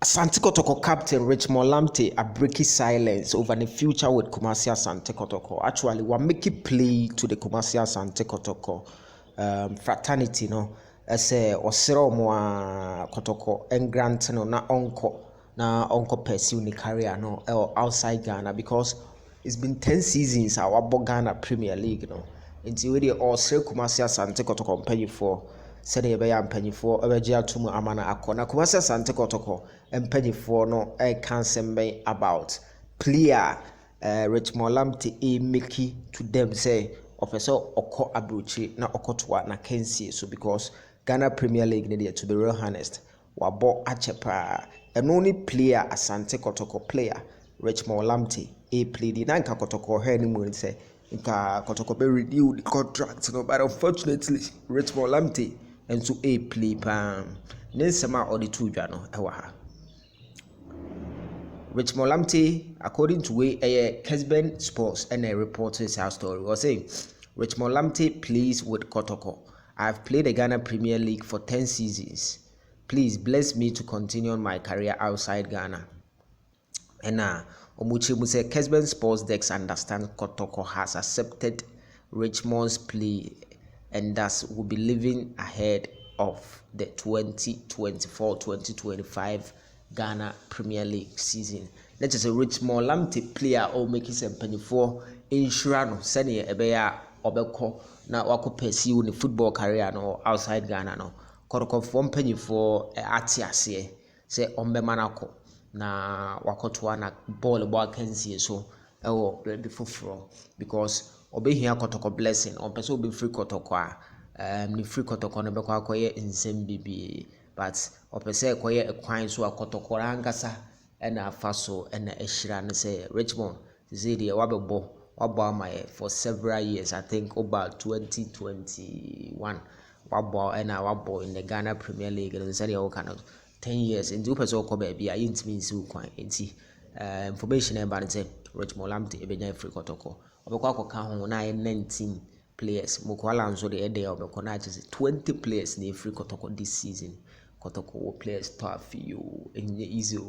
Asante Kotoko captain Richmond Lamptey are breaking silence over the future with Kumasi Asante Kotoko. Actually, we're making plea to the Kumasi Asante Kotoko fraternity, no. As a osiro mwa Kotoko and grant no na uncle pursue ni career no outside Ghana because it's been 10 seasons our Ghana Premier League, no. Until we osiro Kumasi Asante Kotoko pay for. Said a bayan penny for a tumu amana akona Kumasi Asante Kotoko and penny for no can't be about Plea Richmond Lamptey Mickey to them say officer oko abruchi na okotwa na kensi so because Ghana Premier League needed to be real honest wabo achepa and only player Asante Kotoko player Richmond Lamptey pleaded nanka Kotoko anymore say nka Kotoko be renew the contract no but unfortunately Richmond Lamptey and so plea pam nensema or the two jano ewa Richmond Lamptey, according to a Kesben Sports and a reporter's house story, was saying Richmond Lamptey pleads with Kotoko. I have played the Ghana Premier League for 10 seasons. Please bless me to continue my career outside Ghana. And Omuchimu said Kesben Sports decks understand Kotoko has accepted Richmond's plea and thus will be living ahead of the 2024-2025 Ghana Premier League season. That is a Richmond Lamptey player or make his penny-for insurance sending a bear obeko na wako pursue the football career no outside Ghana no. Kotoko from penny-for atiase say ombe manako na wako tuana ball kensi so before from because obe here Kotoko blessing on person be free Kotoko ni free Kotoko no beko akoye nsem bibi but opese koye ekwan so Kotoko rankasa na afaso na ehira no say Richmond say dey wabebo amaye for several years. I think about 2021 wabo in the Ghana Premier League and say dey kind of 10 years into opese ko ba bia yintimi nsi ukwan enti information about say Richmond Lamptey ebenya free Kotoko obekwa akoka ho na 19 players Mukwala nso de ede obekwa na just 20 players na free Kotoko this season. Kotoko players tough you in easy